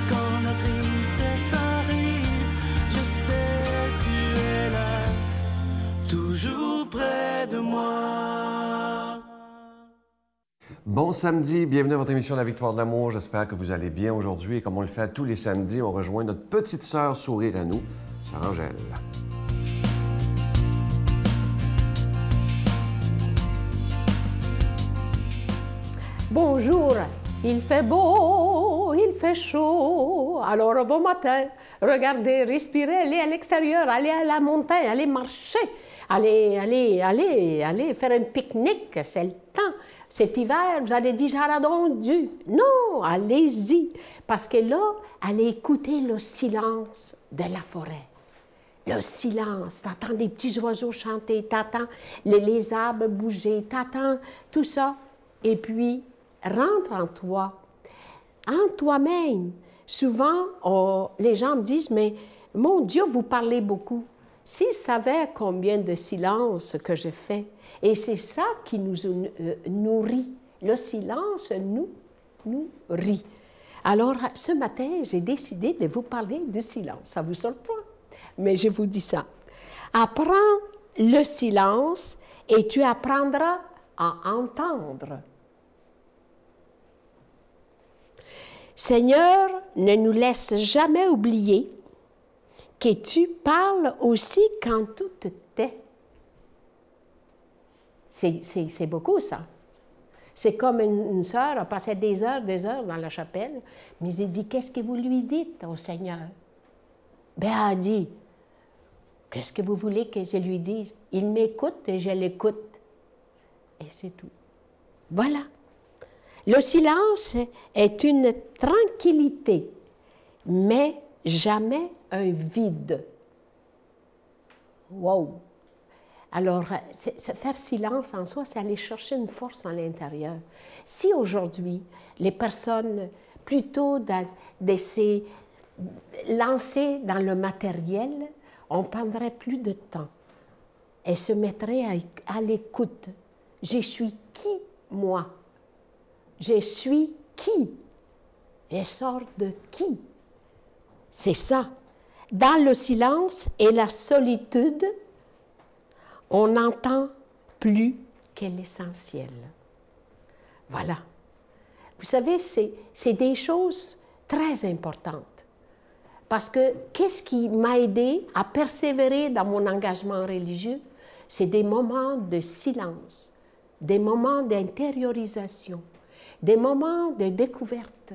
quand la tristesse arrive, je sais tu es là, toujours près de moi. Bon samedi, bienvenue à votre émission La Victoire de l'amour. J'espère que vous allez bien aujourd'hui et comme on le fait tous les samedis, on rejoint notre petite sœur sourire à nous, sœur Angèle. Bonjour, il fait beau, il fait chaud. Alors bon matin, regardez, respirez, allez à l'extérieur, allez à la montagne, allez marcher, allez faire un pique-nique, c'est le temps. Cet hiver, vous allez dire, j'ai rendu. Non, allez-y, parce que là, allez écouter le silence de la forêt. Le silence, t'entends des petits oiseaux chanter, t'entends les arbres bouger, t'entends tout ça. Et puis, rentre en toi, en toi-même. Souvent, les gens me disent, mais mon Dieu, vous parlez beaucoup. S'ils savaient combien de silence que je fais, et c'est ça qui nous nourrit. Le silence nous nourrit. Alors, ce matin, j'ai décidé de vous parler du silence. Ça vous surprend, mais je vous dis ça. Apprends le silence et tu apprendras à entendre. Seigneur, ne nous laisse jamais oublier que tu parles aussi quand tout tait. C'est beaucoup, ça. C'est comme une sœur a passé des heures dans la chapelle, mais il dit, qu'est-ce que vous lui dites au Seigneur? Ben, elle a dit, qu'est-ce que vous voulez que je lui dise? Il m'écoute et je l'écoute. Et c'est tout. Voilà. Le silence est une tranquillité, mais jamais un vide. Wow! Alors, faire silence en soi, c'est aller chercher une force à l'intérieur. Si aujourd'hui, les personnes, plutôt de se lancer dans le matériel, on prendrait plus de temps et se mettrait à l'écoute. Je suis qui, moi? Je suis qui? Je sors de qui? C'est ça. Dans le silence et la solitude, on n'entend plus que l'essentiel. Voilà. Vous savez, c'est des choses très importantes. Parce que qu'est-ce qui m'a aidé à persévérer dans mon engagement religieux? C'est des moments de silence, des moments d'intériorisation, des moments de découverte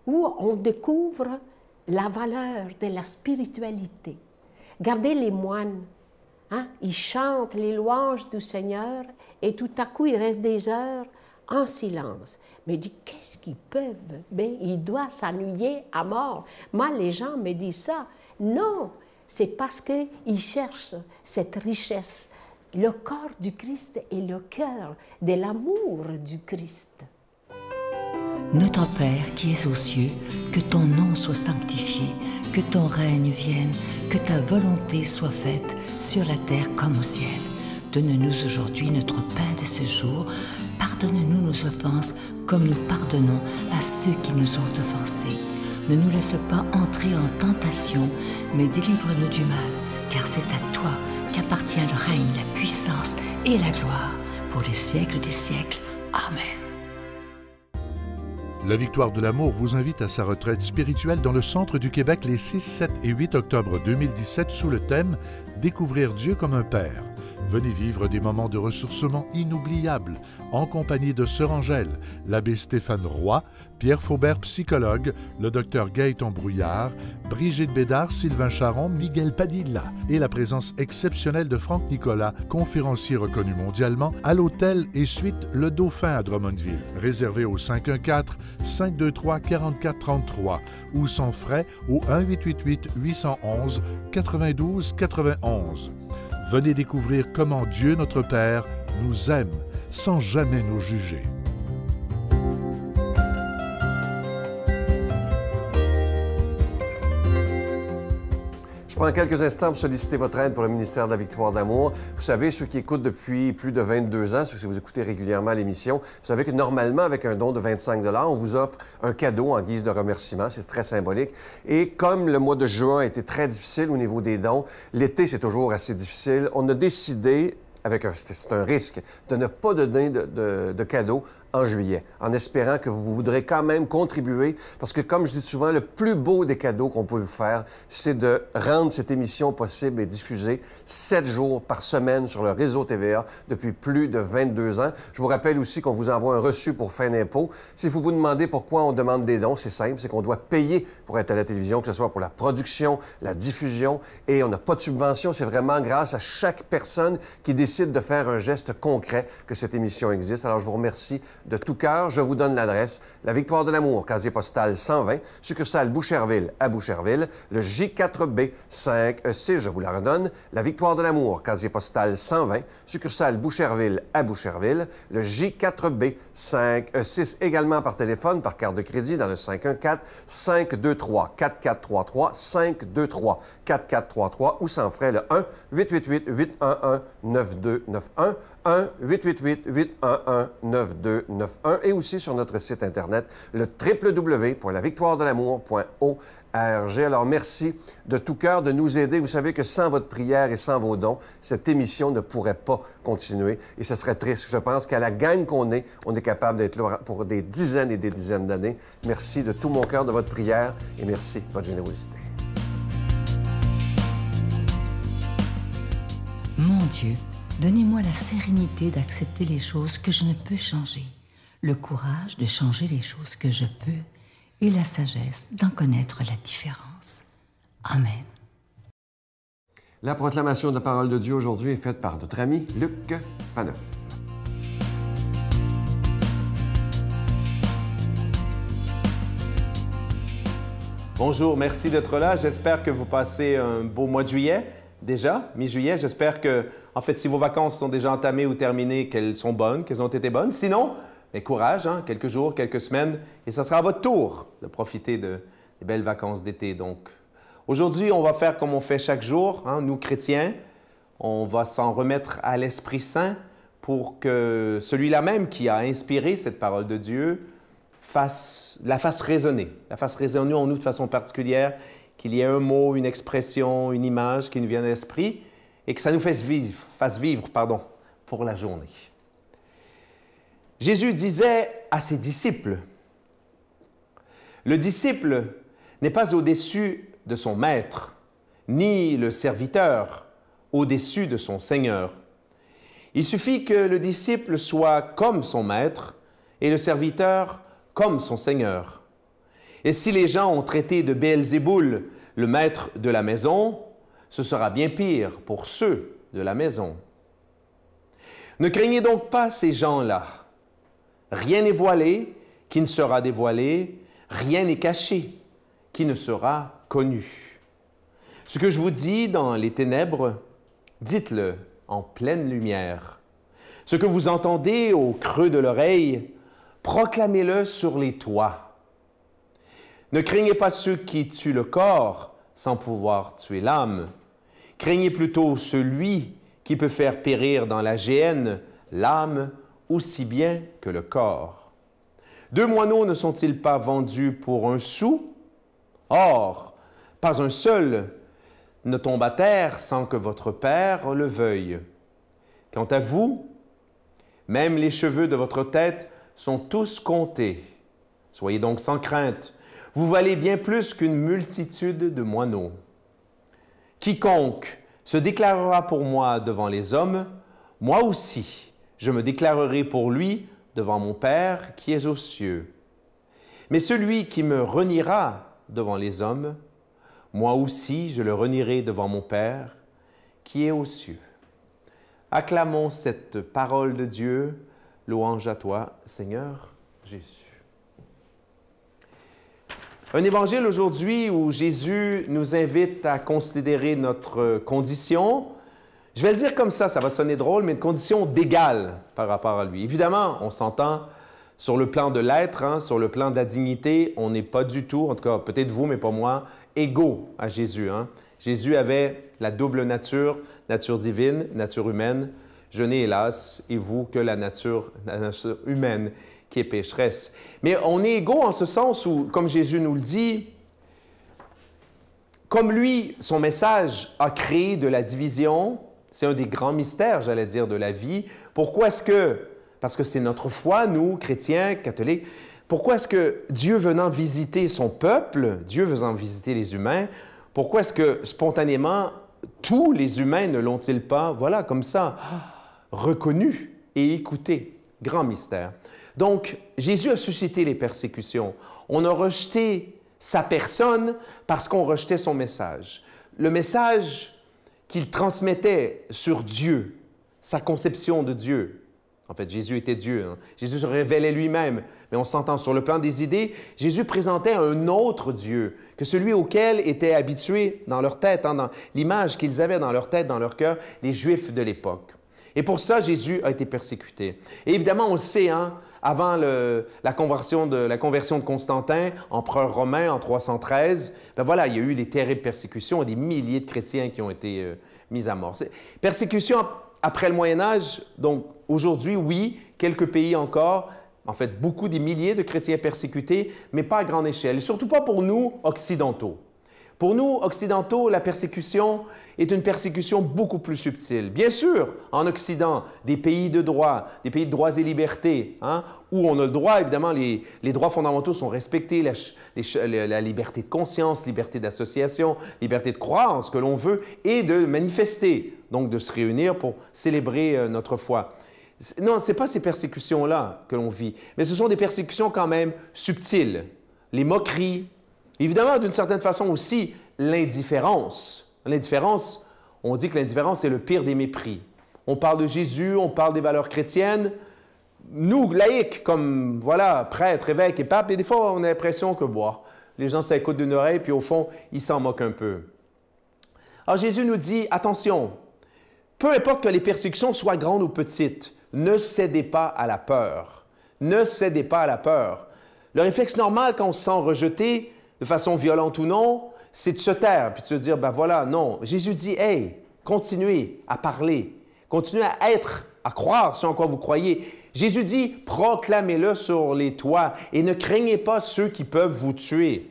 où on découvre la valeur de la spiritualité. Regardez les moines, hein? Ils chantent les louanges du Seigneur et tout à coup, ils restent des heures en silence. Mais ils disent, qu'est-ce qu'ils peuvent? Bien, ils doivent s'ennuyer à mort. Moi, les gens me disent ça. Non, c'est parce qu'ils cherchent cette richesse, le corps du Christ et le cœur de l'amour du Christ. Notre Père qui es aux cieux, que ton nom soit sanctifié, que ton règne vienne, que ta volonté soit faite sur la terre comme au ciel. Donne-nous aujourd'hui notre pain de ce jour. Pardonne-nous nos offenses comme nous pardonnons à ceux qui nous ont offensés. Ne nous laisse pas entrer en tentation, mais délivre-nous du mal, car c'est à toi qu'appartient le règne, la puissance et la gloire pour les siècles des siècles. Amen. La Victoire de l'amour vous invite à sa retraite spirituelle dans le centre du Québec les 6, 7 et 8 octobre 2017 sous le thème « Découvrir Dieu comme un Père ». Venez vivre des moments de ressourcement inoubliables en compagnie de Sœur Angèle, l'abbé Stéphane Roy, Pierre Faubert, psychologue, le docteur Gaëtan Brouillard, Brigitte Bédard, Sylvain Charon, Miguel Padilla et la présence exceptionnelle de Franck Nicolas, conférencier reconnu mondialement, à l'hôtel et suite Le Dauphin à Drummondville. Réservé au 514-523-4433 ou sans frais au 1-888-811-92-91. Venez découvrir comment Dieu, notre Père, nous aime sans jamais nous juger. Je prends quelques instants pour solliciter votre aide pour le ministère de la Victoire de l'Amour. Vous savez, ceux qui écoutent depuis plus de 22 ans, ceux qui vous écoutez régulièrement l'émission, vous savez que normalement, avec un don de 25 $, on vous offre un cadeau en guise de remerciement. C'est très symbolique. Et comme le mois de juin a été très difficile au niveau des dons, l'été, c'est toujours assez difficile, on a décidé, c'est un risque, de ne pas donner de cadeaux en juillet, en espérant que vous voudrez quand même contribuer, parce que, comme je dis souvent, le plus beau des cadeaux qu'on peut vous faire, c'est de rendre cette émission possible et diffusée 7 jours par semaine sur le réseau TVA depuis plus de 22 ans. Je vous rappelle aussi qu'on vous envoie un reçu pour fin d'impôt. Si vous vous demandez pourquoi on demande des dons, c'est simple, c'est qu'on doit payer pour être à la télévision, que ce soit pour la production, la diffusion, et on n'a pas de subvention. C'est vraiment grâce à chaque personne qui décide de faire un geste concret que cette émission existe. Alors, je vous remercie de tout cœur. Je vous donne l'adresse. La Victoire de l'Amour, casier postal 120, succursale Boucherville à Boucherville, le J4B 5E6, je vous la redonne. La Victoire de l'Amour, casier postal 120, succursale Boucherville à Boucherville, le J4B 5E6, également par téléphone, par carte de crédit dans le 514-523-4433, 523-4433 ou sans frais le 1-888-811-9291, 1-888-811-9291 et aussi sur notre site Internet, le www.lavictoiredelamour.org. Alors, merci de tout cœur de nous aider. Vous savez que sans votre prière et sans vos dons, cette émission ne pourrait pas continuer et ce serait triste. Je pense qu'à la gagne qu'on est, on est capable d'être là pour des dizaines et des dizaines d'années. Merci de tout mon cœur de votre prière et merci de votre générosité. Mon Dieu, donnez-moi la sérénité d'accepter les choses que je ne peux changer, le courage de changer les choses que je peux et la sagesse d'en connaître la différence. Amen. La proclamation de la parole de Dieu aujourd'hui est faite par notre ami Luc Faneuf. Bonjour, merci d'être là. J'espère que vous passez un beau mois de juillet. Déjà, mi-juillet, j'espère que, en fait, si vos vacances sont déjà entamées ou terminées, qu'elles sont bonnes, qu'elles ont été bonnes. Sinon, mais courage, hein, quelques jours, quelques semaines, et ce sera à votre tour de profiter des belles vacances d'été. Donc, aujourd'hui, on va faire comme on fait chaque jour, hein, nous chrétiens. On va s'en remettre à l'Esprit Saint pour que celui-là même qui a inspiré cette parole de Dieu la fasse résonner en nous de façon particulière, qu'il y ait un mot, une expression, une image qui nous vienne à l'esprit et que ça nous fasse vivre pour la journée. Jésus disait à ses disciples, « Le disciple n'est pas au-dessus de son maître, ni le serviteur au-dessus de son Seigneur. Il suffit que le disciple soit comme son maître et le serviteur comme son Seigneur. Et si les gens ont traité de Béelzéboul le maître de la maison, ce sera bien pire pour ceux de la maison. Ne craignez donc pas ces gens-là. Rien n'est voilé qui ne sera dévoilé, rien n'est caché qui ne sera connu. Ce que je vous dis dans les ténèbres, dites-le en pleine lumière. Ce que vous entendez au creux de l'oreille, proclamez-le sur les toits. Ne craignez pas ceux qui tuent le corps sans pouvoir tuer l'âme. Craignez plutôt celui qui peut faire périr dans la géhenne l'âme aussi bien que le corps. 2 moineaux ne sont-ils pas vendus pour 1 sou? Or, pas un seul ne tombe à terre sans que votre Père le veuille. Quant à vous, même les cheveux de votre tête sont tous comptés. Soyez donc sans crainte. Vous valez bien plus qu'une multitude de moineaux. Quiconque se déclarera pour moi devant les hommes, moi aussi, je me déclarerai pour lui devant mon Père qui est aux cieux. Mais celui qui me reniera devant les hommes, moi aussi, je le renierai devant mon Père qui est aux cieux. Acclamons cette parole de Dieu. Louange à toi, Seigneur Jésus. Un évangile aujourd'hui où Jésus nous invite à considérer notre condition, je vais le dire comme ça va sonner drôle, mais une condition d'égal par rapport à lui. Évidemment, on s'entend, Sur le plan de l'être, hein, sur le plan de la dignité, on n'est pas du tout, en tout cas peut-être vous, mais pas moi, égaux à Jésus. Hein. Jésus avait la double nature, nature divine, nature humaine. Je n'ai hélas, et vous, que la nature humaine qui est pécheresse. Mais on est égaux en ce sens où, comme Jésus nous le dit, comme lui, son message a créé de la division, c'est un des grands mystères, j'allais dire, de la vie. Pourquoi est-ce que, parce que c'est notre foi, nous, chrétiens, catholiques, pourquoi est-ce que Dieu venant visiter son peuple, Dieu venant visiter les humains, pourquoi est-ce que spontanément, tous les humains ne l'ont-ils pas, voilà, comme ça, reconnus et écoutés? Grand mystère. Donc, Jésus a suscité les persécutions. On a rejeté sa personne parce qu'on rejetait son message. Le message qu'il transmettait sur Dieu, sa conception de Dieu. En fait, Jésus était Dieu. Hein? Jésus se révélait lui-même. Mais on s'entend sur le plan des idées, Jésus présentait un autre Dieu que celui auquel étaient habitués dans leur tête, hein, dans l'image qu'ils avaient dans leur tête, dans leur cœur, les Juifs de l'époque. Et pour ça, Jésus a été persécuté. Et évidemment, on le sait, hein, avant la conversion de Constantin, empereur romain en 313, ben voilà, il y a eu les terribles persécutions et des milliers de chrétiens qui ont été mis à mort. Persécution après le Moyen Âge, donc aujourd'hui, oui, quelques pays encore, en fait, beaucoup des milliers de chrétiens persécutés, mais pas à grande échelle, et surtout pas pour nous, occidentaux. Pour nous, occidentaux, la persécution est une persécution beaucoup plus subtile. Bien sûr, en Occident, des pays de droit, des pays de droits et libertés, hein, où on a le droit, évidemment, les droits fondamentaux sont respectés, la liberté de conscience, liberté d'association, liberté de croire en ce que l'on veut et de manifester, donc de se réunir pour célébrer notre foi. Non, ce n'est pas ces persécutions-là que l'on vit, mais ce sont des persécutions quand même subtiles. Les moqueries, évidemment, d'une certaine façon aussi, l'indifférence. L'indifférence, on dit que l'indifférence est le pire des mépris. On parle de Jésus, on parle des valeurs chrétiennes. Nous, laïcs, comme, voilà, prêtres, évêques et papes, et des fois, on a l'impression que, bon, les gens s'écoutent d'une oreille, puis au fond, ils s'en moquent un peu. Alors, Jésus nous dit, attention, peu importe que les persécutions soient grandes ou petites, ne cédez pas à la peur. Ne cédez pas à la peur. Le réflexe normal quand on se sent rejeté, de façon violente ou non, c'est de se taire puis de se dire, ben voilà, non. Jésus dit, hey, continuez à parler, continuez à être, à croire ce en quoi vous croyez. Jésus dit, proclamez-le sur les toits et ne craignez pas ceux qui peuvent vous tuer.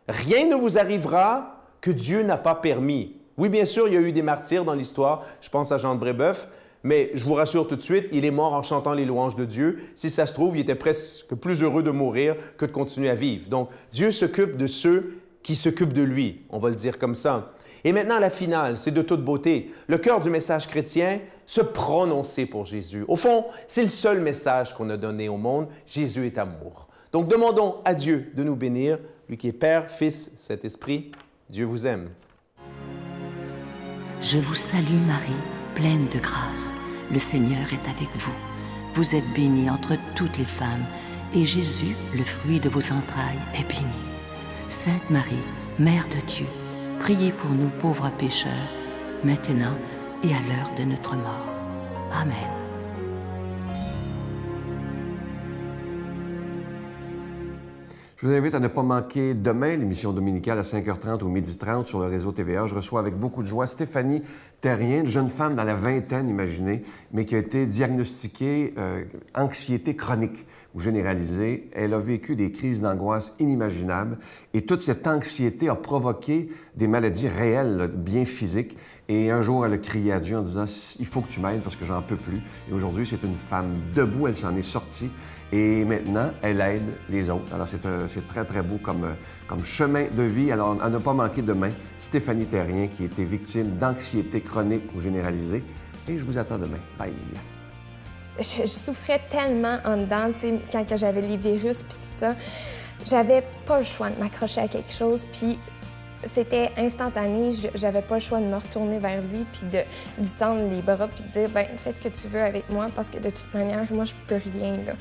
Rien ne vous arrivera que Dieu n'a pas permis. Oui, bien sûr, il y a eu des martyrs dans l'histoire, je pense à Jean de Brébeuf, mais je vous rassure tout de suite, il est mort en chantant les louanges de Dieu. Si ça se trouve, il était presque plus heureux de mourir que de continuer à vivre. Donc, Dieu s'occupe de ceux qui s'occupent de lui, on va le dire comme ça. Et maintenant, la finale, c'est de toute beauté. Le cœur du message chrétien, se prononcer pour Jésus. Au fond, c'est le seul message qu'on a donné au monde. Jésus est amour. Donc, demandons à Dieu de nous bénir, lui qui est Père, Fils, Saint-Esprit. Dieu vous aime. Je vous salue Marie, pleine de grâce. Le Seigneur est avec vous. Vous êtes bénie entre toutes les femmes, et Jésus, le fruit de vos entrailles, est béni. Sainte Marie, Mère de Dieu, priez pour nous pauvres pécheurs, maintenant et à l'heure de notre mort. Amen. Je vous invite à ne pas manquer demain l'émission dominicale à 5h30 ou 12h30 sur le réseau TVA. Je reçois avec beaucoup de joie Stéphanie Terrien, une jeune femme dans la vingtaine, imaginez, mais qui a été diagnostiquée anxiété chronique ou généralisée. Elle a vécu des crises d'angoisse inimaginables et toute cette anxiété a provoqué des maladies réelles, là, bien physiques. Et un jour, elle a crié à Dieu en disant « Il faut que tu m'aides parce que j'en peux plus ». Et aujourd'hui, c'est une femme debout, elle s'en est sortie. Et maintenant, elle aide les autres. Alors, c'est très, très beau comme chemin de vie. Alors, à ne pas manquer demain, Stéphanie Terrien, qui était victime d'anxiété chronique ou généralisée. Et je vous attends demain. Bye. Je souffrais tellement en dedans, quand j'avais les virus puis tout ça. J'avais pas le choix de m'accrocher à quelque chose, puis c'était instantané. J'avais pas le choix de me retourner vers lui puis de lui tendre les bras puis de dire « ben fais ce que tu veux avec moi parce que de toute manière, moi, je peux rien, là. »